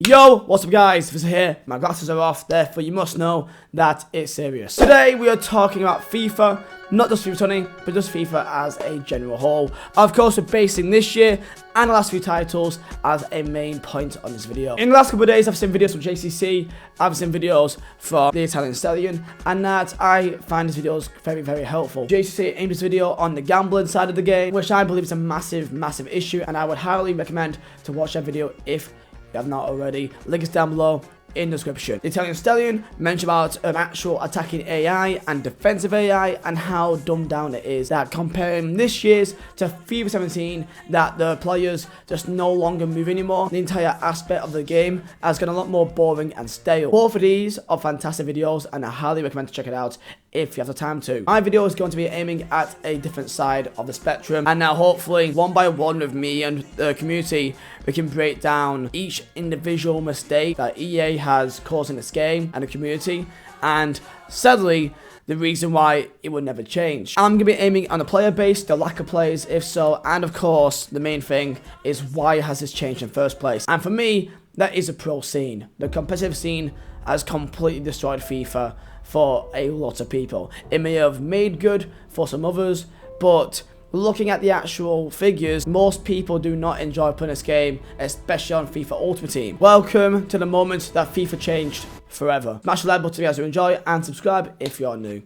Yo, what's up guys, Vizeh here. My glasses are off, therefore you must know that it's serious. Today we are talking about FIFA, not just FIFA 20, but just FIFA as a general whole. Of course, we're basing this year and the last few titles as a main point on this video. In the last couple of days, I've seen videos from JCC, I've seen videos from the Italian Stallion, and that I find these videos very helpful. JCC aimed this video on the gambling side of the game, which I believe is a massive issue, and I would highly recommend to watch that video if you have not already. Link is down below in the description. The Italian Stallion mentioned about an actual attacking AI and defensive AI and how dumbed down it is, that comparing this year's to FIFA 17, that the players just no longer move anymore. The entire aspect of the game has gotten a lot more boring and stale. Both of these are fantastic videos and I highly recommend to check it out if you have the time to. My video is going to be aiming at a different side of the spectrum, and now hopefully one by one with me and the community we can break down each individual mistake that EA has caused in this game and the community, and sadly the reason why it will never change. I'm going to be aiming on the player base, the lack of players if so, and of course the main thing is why has this changed in the first place. And for me, that is a pro scene. The competitive scene has completely destroyed FIFA for a lot of people. It may have made good for some others, but looking at the actual figures, most people do not enjoy playing this game, especially on FIFA Ultimate Team. Welcome to the moment that FIFA changed forever. Smash the like button if you guys enjoy and subscribe if you're new.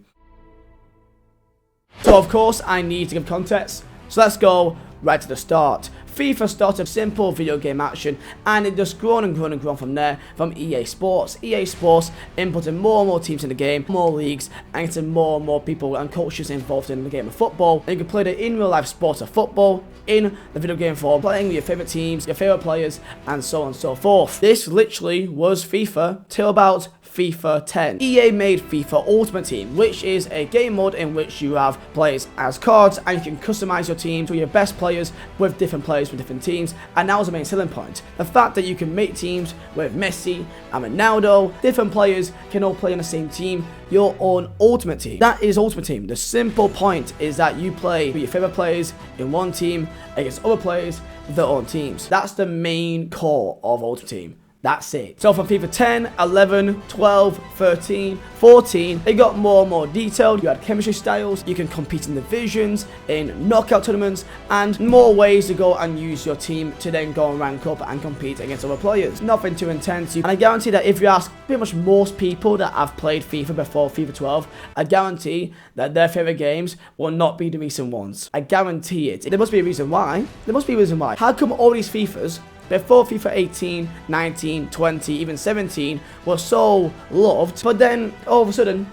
So of course I need to give context, so let's go right to the start. FIFA started simple video game action and it just grown and grown from there from EA Sports. EA Sports inputting more and more teams in the game, more leagues, and getting more and more people and coaches involved in the game of football. And you can play the in real life sport of football in the video game form, playing with your favourite teams, your favourite players, and so on and so forth. This literally was FIFA till about FIFA 10. EA made FIFA Ultimate Team, which is a game mode in which you have players as cards and you can customize your team to your best players with different players with different teams, and that was the main selling point. The fact that you can make teams with Messi and Ronaldo, different players can all play on the same team, your own Ultimate Team. That is Ultimate Team. The simple point is that you play with your favorite players in one team against other players with their own teams. That's the main core of Ultimate Team. That's it. So from FIFA 10, 11, 12, 13, 14, it got more and more detailed. You had chemistry styles, you can compete in divisions, in knockout tournaments, and more ways to go and use your team to then go and rank up and compete against other players. Nothing too intense. And I guarantee that if you ask pretty much most people that have played FIFA before FIFA 12, I guarantee that their favorite games will not be the recent ones. I guarantee it. There must be a reason why. There must be a reason why. How come all these FIFAs before FIFA 18, 19, 20, even 17 were so loved, but then all of a sudden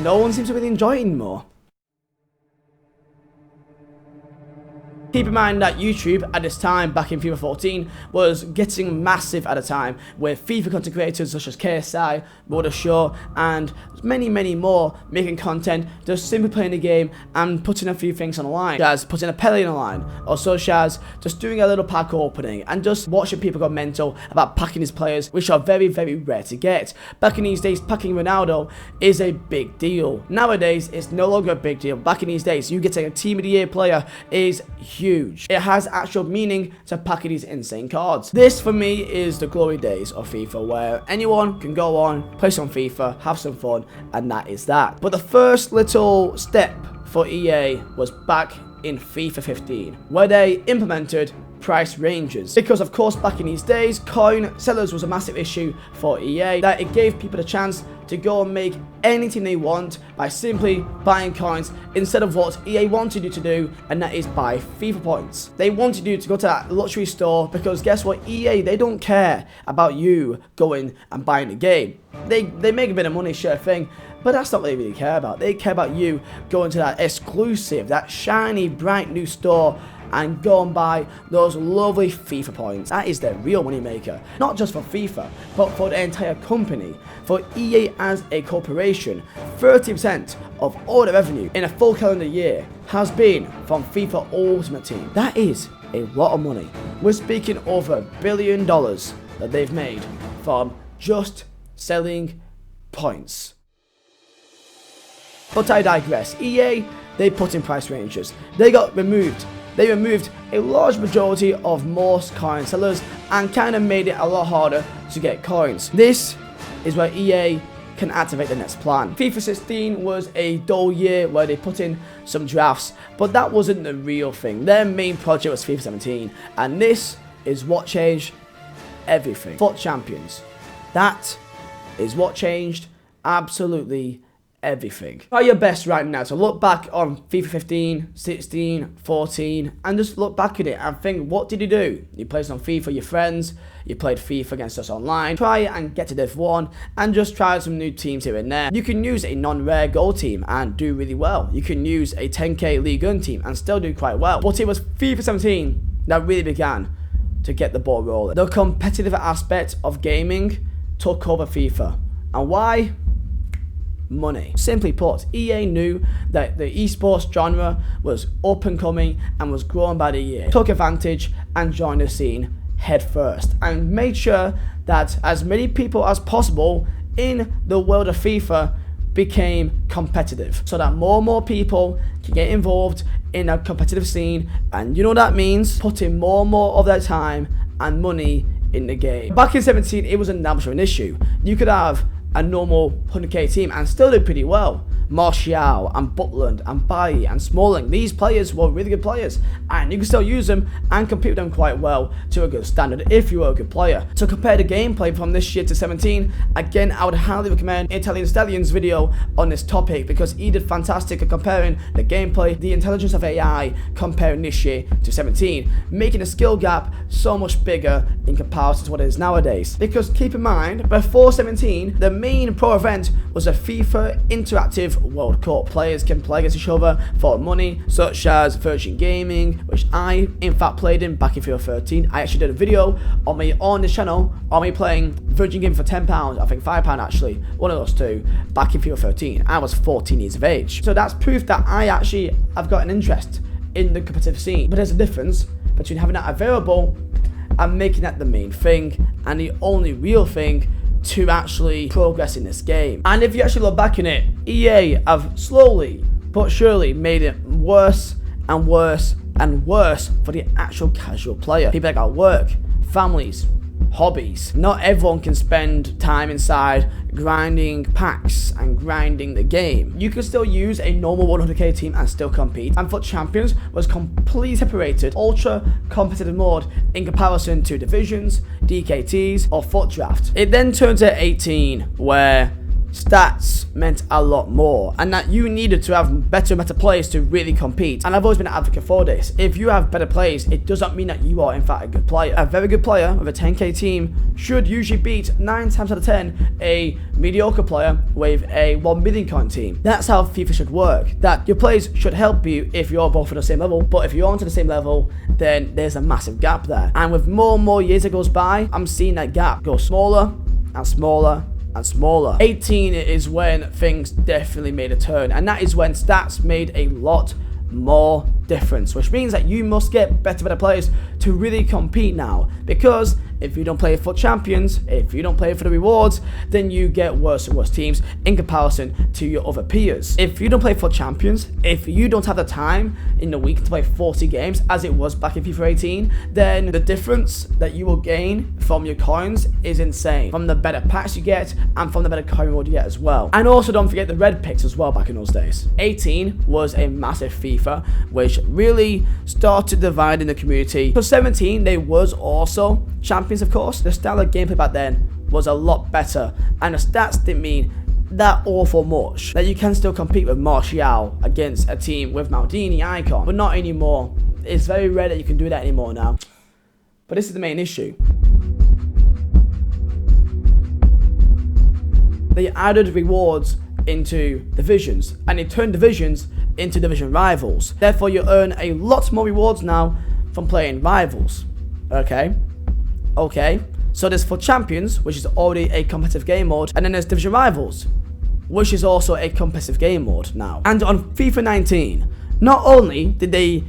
no one seems to really enjoy it anymore? Keep in mind that YouTube at this time, back in FIFA 14, was getting massive at a time with FIFA content creators such as KSI, Roda Shaw, and many more making content, just simply playing the game and putting a few things online, such as putting a Pele online, or such as just doing a little pack opening and just watching people go mental about packing his players, which are very rare to get. Back in these days, packing Ronaldo is a big deal. Nowadays, it's no longer a big deal. Back in these days, you getting a Team of the Year player is huge. It has actual meaning to packing these insane cards. This for me is the glory days of FIFA, where anyone can go on, play some FIFA, have some fun, and that is that. But the first little step for EA was back in FIFA 15, where they implemented price ranges, because of course back in these days coin sellers was a massive issue for EA, that it gave people a chance to go and make anything they want by simply buying coins instead of what EA wanted you to do, and that is buy FIFA points. They wanted you to go to that luxury store, because guess what, EA, they don't care about you going and buying the game. They make a bit of money, sure thing, but that's not what they really care about. They care about you going to that exclusive, that shiny bright new store and go and buy those lovely FIFA points. That is their real money maker, not just for FIFA, but for the entire company. For EA as a corporation, 30% of all the revenue in a full calendar year has been from FIFA Ultimate Team. That is a lot of money. We're speaking over $1 billion that they've made from just selling points. But I digress. EA, they put in price ranges. They got removed they removed a large majority of most coin sellers and kind of made it a lot harder to get coins. This is where EA can activate the next plan. FIFA 16 was a dull year where they put in some drafts, but that wasn't the real thing. Their main project was FIFA 17, and this is what changed everything. FUT Champions. That is what changed absolutely everything. Try your best right now to look back on FIFA 15, 16, 14, and just look back at it and think, what did you do? You played some FIFA with your friends, you played FIFA against us online, try and get to Div 1, and just try some new teams here and there. You can use a non-rare gold team and do really well. You can use a 10k League 1 team and still do quite well. But it was FIFA 17 that really began to get the ball rolling. The competitive aspect of gaming took over FIFA. And why? Money. Simply put, EA knew that the esports genre was up and coming and was growing by the year. Took advantage and joined the scene head first and made sure that as many people as possible in the world of FIFA became competitive, so that more and more people can get involved in a competitive scene. And you know what that means? Putting more and more of their time and money in the game. Back in 17, it was a natural issue. You could have a normal 100k team and still do pretty well. Martial and Butland and Bailly and Smalling, these players were really good players, and you can still use them and compete with them quite well to a good standard if you were a good player. To compare the gameplay from this year to 17, again I would highly recommend Italian Stallion's video on this topic, because he did fantastic at comparing the gameplay, the intelligence of AI, comparing this year to 17, making the skill gap so much bigger in comparison to what it is nowadays. Because keep in mind, before 17, the main pro event was a FIFA interactive World Cup. Players can play against each other for money, such as Virgin Gaming, which I in fact played in back in FIFA 13. I actually did a video on this channel on me playing Virgin Gaming for £10, I think £5 actually, one of those two, back in FIFA 13. I was 14 years of age. So that's proof that I actually have got an interest in the competitive scene. But there's a difference between having that available and making that the main thing and the only real thing to actually progress in this game. And if you actually look back in it, EA have slowly but surely made it worse and worse and worse for the actual casual player. People that got work, families, hobbies. Not everyone can spend time inside grinding packs and grinding the game. You can still use a normal 100k team and still compete. And FUT Champions was completely separated, ultra competitive mode in comparison to divisions, DKTs, or FUT Draft. It then turned to 18, where stats meant a lot more, and that you needed to have better and better players to really compete. And I've always been an advocate for this. If you have better players, it doesn't mean that you are in fact a good player. A very good player with a 10k team should usually beat 9 times out of 10 a mediocre player with a 1 million coin team. That's how FIFA should work. That your players should help you if you're both at the same level, but if you aren't at the same level, then there's a massive gap there. And with more and more years that goes by, I'm seeing that gap go smaller and smaller and smaller. 18 is when things definitely made a turn, and that is when stats made a lot more difference, which means that you must get better players to really compete now. Because if you don't play for champions, if you don't play for the rewards, then you get worse and worse teams in comparison to your other peers. If you don't play for champions, if you don't have the time in the week to play 40 games as it was back in FIFA 18, then the difference that you will gain from your coins is insane, from the better packs you get and from the better coin reward you get as well. And also don't forget the red picks as well back in those days. 18 was a massive FIFA which really started dividing the community. For 17 there was also champions, of course. The style of gameplay back then was a lot better, and the stats didn't mean that awful much. That you can still compete with Martial against a team with Maldini icon, but not anymore. It's very rare that you can do that anymore now. But this is the main issue. They added rewards into divisions, and they turned divisions into division rivals. Therefore you earn a lot more rewards now from playing rivals. Okay, so there's FUT Champions, which is already a competitive game mode, and then there's Division Rivals, which is also a competitive game mode now. And on FIFA 19, not only did they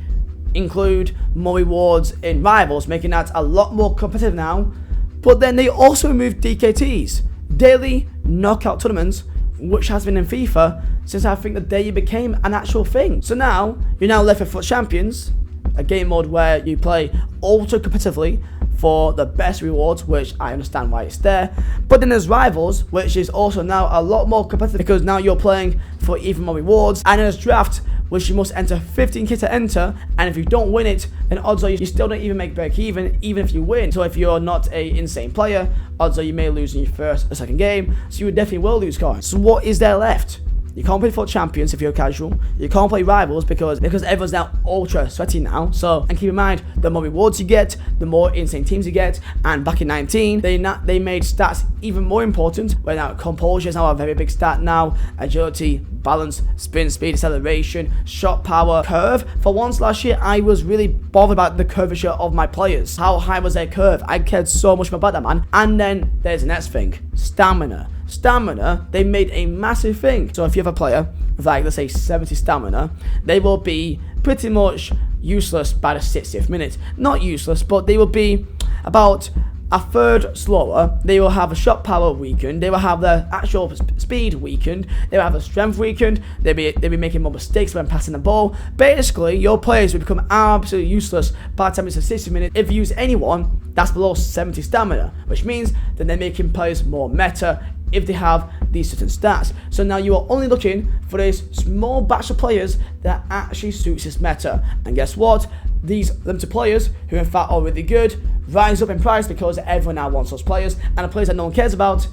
include more rewards in Rivals, making that a lot more competitive now, but then they also removed DKTs, Daily Knockout Tournaments, which has been in FIFA since I think the day it became an actual thing. So now, you're now left with FUT Champions, a game mode where you play ultra competitively for the best rewards, which I understand why it's there. But then there's Rivals, which is also now a lot more competitive because now you're playing for even more rewards. And there's Draft, which you must enter 15k to enter, and if you don't win it, then odds are you still don't even make break even if you win. So if you're not a insane player, odds are you may lose in your first or second game, so you definitely will lose coins. So what is there left? You can't play for champions if you're casual. You can't play rivals because everyone's now ultra sweaty now. So, and keep in mind, the more rewards you get, the more insane teams you get. And back in 19, they made stats even more important. Where now composure is now a very big stat now. Agility, balance, sprint speed, acceleration, shot power, curve. For once last year, I was really bothered about the curvature of my players. How high was their curve? I cared so much about that, man. And then there's the next thing, stamina. Stamina, they made a massive thing. So if you have a player with like, let's say 70 stamina, they will be pretty much useless by the 60th minute. Not useless, but they will be about a third slower. They will have a shot power weakened. They will have their actual speed weakened. They will have the strength weakened. They'll be making more mistakes when passing the ball. Basically, your players will become absolutely useless by the time it's the 60th minute if you use anyone that's below 70 stamina, which means that they're making players more meta if they have these certain stats. So now you are only looking for this small batch of players that actually suits this meta. And guess what? These limited players, who in fact are really good, rise up in price because everyone now wants those players. And the players that no one cares about,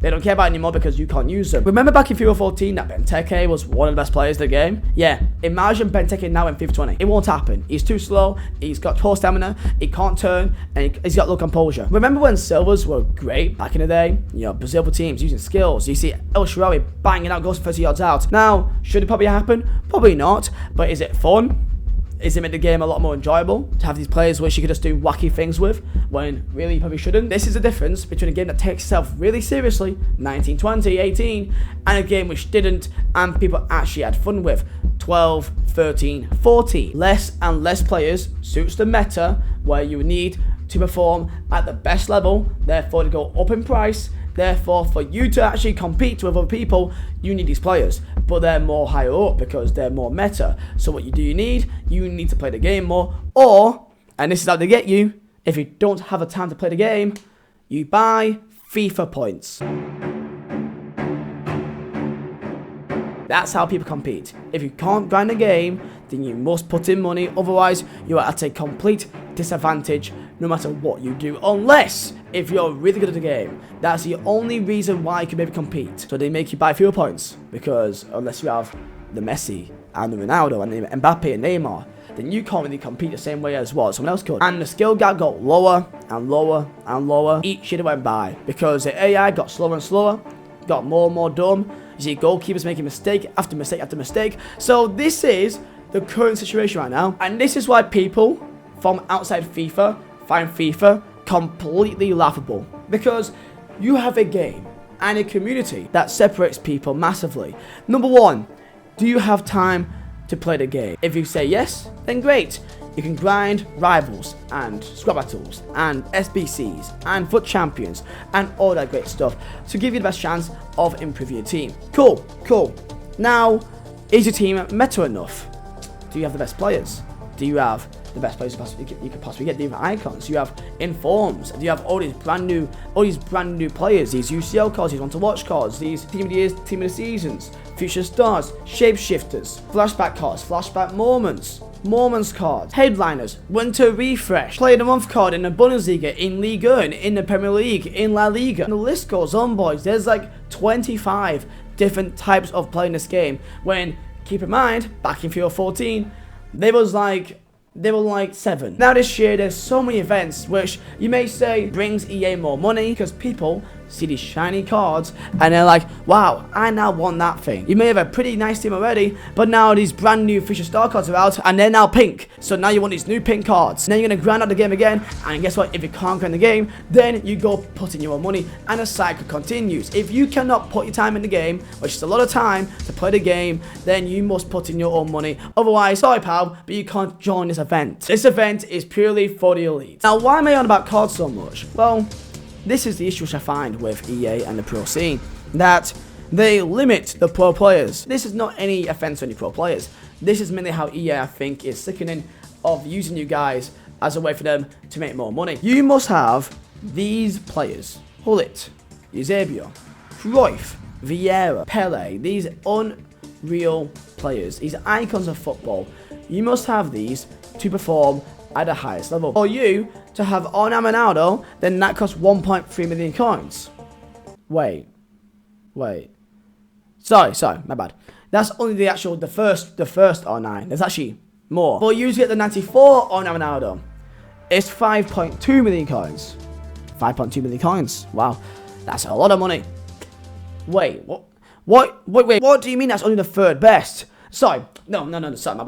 they don't care about anymore because you can't use them. Remember back in FIFA 14 that Benteke was one of the best players in the game? Yeah, imagine Benteke now in FIFA 20. It won't happen. He's too slow, he's got poor stamina, he can't turn, and he's got low composure. Remember when Silvers were great back in the day? You know, Brazil teams using skills. You see El Shaarawy banging out goals 30 yards out. Now, should it probably happen? Probably not, but is it fun? Is it make the game a lot more enjoyable to have these players which you could just do wacky things with when really you probably shouldn't? This is the difference between a game that takes itself really seriously, 19, 20, 18, and a game which didn't and people actually had fun with, 12, 13, 14. Less and less players suits the meta where you need to perform at the best level, therefore to go up in price. Therefore, for you to actually compete with other people, you need these players. But they're more higher up because they're more meta. So what you need to play the game more. Or, and this is how they get you, if you don't have the time to play the game, you buy FIFA points. That's how people compete. If you can't grind the game, then you must put in money. Otherwise, you are at a complete disadvantage no matter what you do. Unless, if you're really good at the game, that's the only reason why you can maybe compete. So they make you buy fewer points. Because unless you have the Messi and the Ronaldo and Mbappe and Neymar, then you can't really compete the same way as what someone else could. And the skill gap got lower and lower and lower each year that went by. Because the AI got slower and slower, got more and more dumb. You see goalkeepers making mistake after mistake after mistake. So this is the current situation right now. And this is why people from outside FIFA find FIFA completely laughable. Because you have a game and a community that separates people massively. Number one, do you have time to play the game? If you say yes, then great. You can grind rivals and squad battles and SBCs and foot champions and all that great stuff to give you the best chance of improving your team. Cool. Now, is your team meta enough? Do you have the best players? Do you have the best players you could possibly get? Do you have icons? Do you have informs? Do you have all these brand new players? These UCL cards, these want to watch cards, these team of the years, team of the seasons, future stars, shapeshifters, flashback cards, flashback moments cards, headliners, winter refresh, player of the month card in the Bundesliga, in Liga 1, in the Premier League, in La Liga. And the list goes on, boys. There's like 25 different types of playing this game. When, keep in mind, back in FIFA 14, there were like 7. Now this year, there's so many events which you may say brings EA more money because people see these shiny cards and they're like, wow, I now want that thing. You may have a pretty nice team already, but now these brand new Fisher Star cards are out and they're now pink. So now you want these new pink cards. Now you're going to grind out the game again, and guess what? If you can't grind the game, then you go put in your own money and the cycle continues. If you cannot put your time in the game, which is a lot of time to play the game, then you must put in your own money. Otherwise, sorry pal, but you can't join this event. This event is purely for the elite. Now, why am I on about cards so much? Well, this is the issue which I find with EA and the pro scene, that they limit the pro players. This is not any offense to any pro players. This is mainly how EA, I think, is sickening of using you guys as a way for them to make more money. You must have these players. Hullet, Eusebio, Cruyff, Vieira, Pele. These unreal players. These icons of football. You must have these to perform at the highest level. For you to have Ronaldo, then that costs 1.3 million coins. Wait. Sorry, my bad. That's only the first R9. There's actually more. For you to get the 94 Ronaldo, it's 5.2 million coins. 5.2 million coins. Wow, that's a lot of money. Wait, what do you mean that's only the third best? Sorry, no, sorry,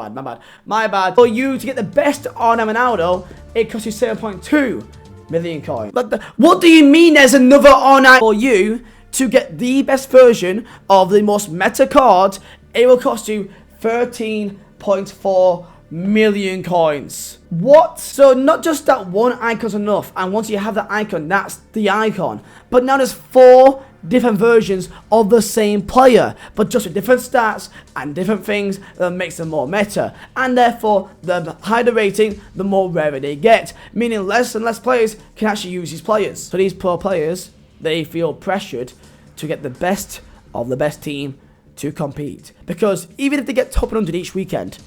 my bad. For you to get the best Ronaldo, it costs you 7.2 million coins. But what do you mean there's another R9? For you to get the best version of the most meta card, it will cost you 13.4 million coins. What? So not just that one icon's enough, and once you have that icon, that's the icon. But now there's 4 different versions of the same player, but just with different stats and different things that makes them more meta. And therefore, the higher the rating, the more rare they get, meaning less and less players can actually use these players. So these poor players, they feel pressured to get the best of the best team to compete. Because even if they get top 100 each weekend,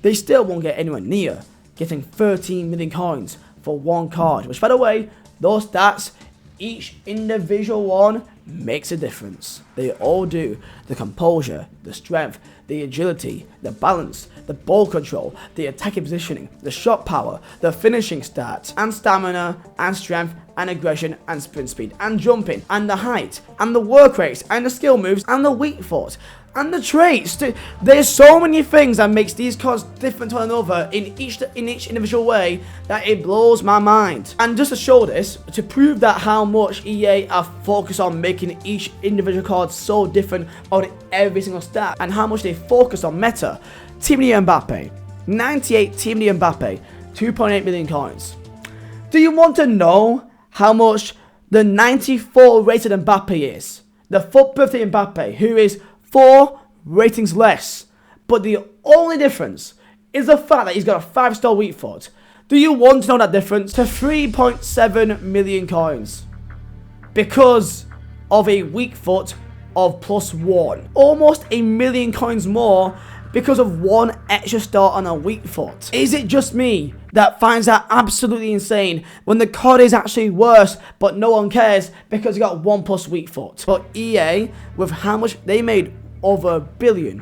they still won't get anywhere near getting 13 million coins for one card. Which, by the way, those stats, each individual one makes a difference. They all do. The composure, the strength, the agility, the balance, the ball control, the attacking positioning, the shot power, the finishing stats, and stamina, and strength, and aggression, and sprint speed, and jumping, and the height, and the work rates, and the skill moves, and the weak foot, and the traits. There's so many things that makes these cards different to one another in each individual way that it blows my mind. And just to show this, to prove that how much EA are focused on making each individual card so different on every single stat, and how much they focus on meta, Team of the Mbappe, 98 Team of the Mbappe, 2.8 million coins. Do you want to know how much the 94 rated Mbappe is? The fourth birthday Mbappe, who is 4 ratings less, but the only difference is the fact that he's got a 5-star weak foot. Do you want to know that difference? To 3.7 million coins because of a weak foot of +1. Almost a million coins more because of 1 extra star on a weak foot. Is it just me that finds that absolutely insane when the card is actually worse, but no one cares because you got 1+ weak foot? But EA, with how much they made over $1 billion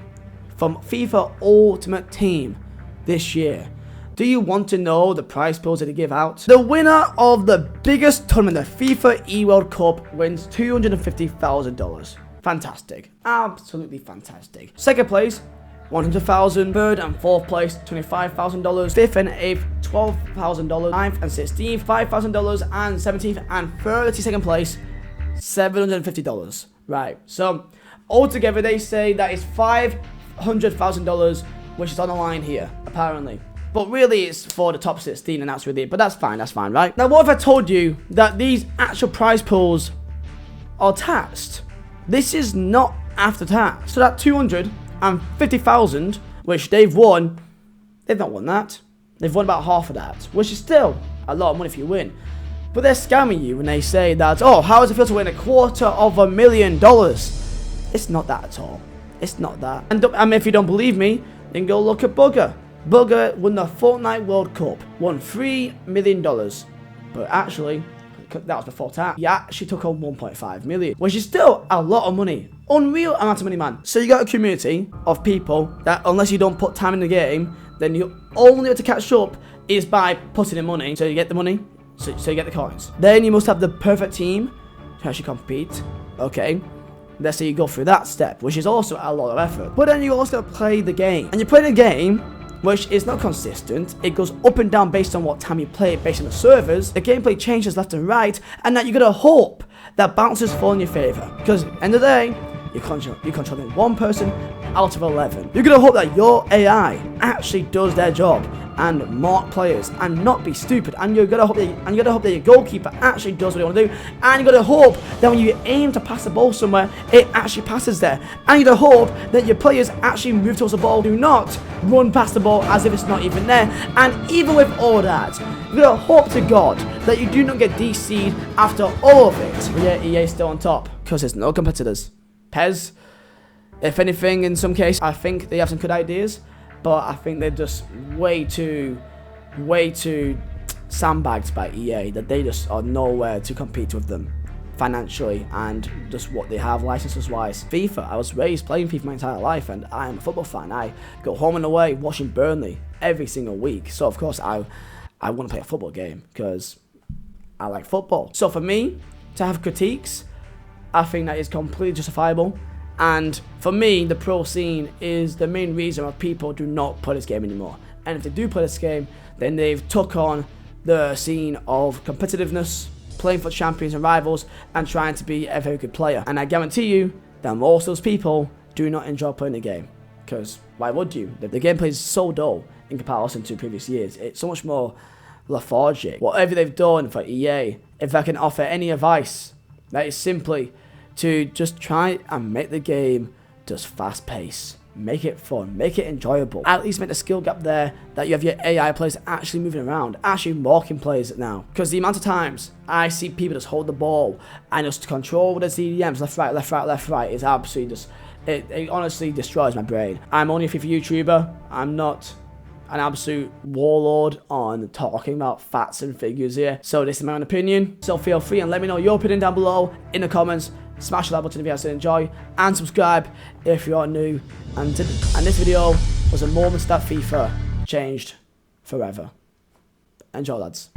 from FIFA Ultimate Team this year, do you want to know the prize pools that they give out? The winner of the biggest tournament, the FIFA eWorld Cup, wins $250,000. Fantastic. Absolutely fantastic. Second place, $100,000. Third and fourth place, $25,000. Fifth and eighth, $12,000. Ninth and 16th, $5,000. And 17th and 32nd place, $750. Right, so altogether they say that is $500,000, which is on the line here, apparently. But really it's for the top 16, and that's really it. But that's fine, right? Now, what if I told you that these actual prize pools are taxed? This is not after tax. So that 250,000, which they've won, they've not won that. They've won about half of that, which is still a lot of money if you win. But they're scamming you when they say that, oh, how does it feel to win $250,000? It's not that at all. It's not that. And if you don't believe me, then go look at Bugger. Bugger won the Fortnite World Cup, won $3 million. But actually, that was before tax. He actually took home 1.5 million, which is still a lot of money. Unreal amount of money, man. So you got a community of people that, unless you don't put time in the game, then you only way to catch up is by putting in money. So you get the money, so you get the coins. Then you must have the perfect team to actually compete. Okay, let's say you go through that step, which is also a lot of effort. But then you also play the game, and you play the game, which is not consistent. It goes up and down based on what time you play it, based on the servers. The gameplay changes left and right, and that you gotta hope that bounces fall in your favor. Because at the end of the day, you're controlling one person out of 11. You're going to hope that your AI actually does their job and mark players and not be stupid, and you're gonna hope that your goalkeeper actually does what they want to do, and you're gonna hope that when you aim to pass the ball somewhere, it actually passes there, and you're gonna hope that your players actually move towards the ball, do not run past the ball as if it's not even there. And even with all that, you're gonna hope to God that you do not get DC'd after all of it. But yeah, EA's still on top because there's no competitors. PES, if anything, in some case, I think they have some good ideas, but I think they're just way too sandbagged by EA, that they just are nowhere to compete with them financially and just what they have licenses wise. FIFA, I was raised playing FIFA my entire life, and I am a football fan. I go home and away watching Burnley every single week, so of course I want to play a football game because I like football. So for me to have critiques, I think that is completely justifiable. And for me, the pro scene is the main reason why people do not play this game anymore. And if they do play this game, then they've took on the scene of competitiveness, playing for champions and rivals, and trying to be a very good player. And I guarantee you that most of those people do not enjoy playing the game. Because why would you? The gameplay is so dull in comparison to previous years. It's so much more lethargic. Whatever they've done for EA, if I can offer any advice, that is simply to just try and make the game just fast paced. Make it fun, make it enjoyable. At least make the skill gap there, that you have your AI players actually moving around, actually marking players now. Because the amount of times I see people just hold the ball and just control the CDMs left, right, left, right, left, right is absolutely just, it honestly destroys my brain. I'm only a FIFA YouTuber. I'm not an absolute warlord on talking about facts and figures here. So this is my own opinion. So feel free and let me know your opinion down below in the comments. Smash the like button if you guys did enjoy, and subscribe if you are new. And this video was a moment that FIFA changed forever. Enjoy, lads.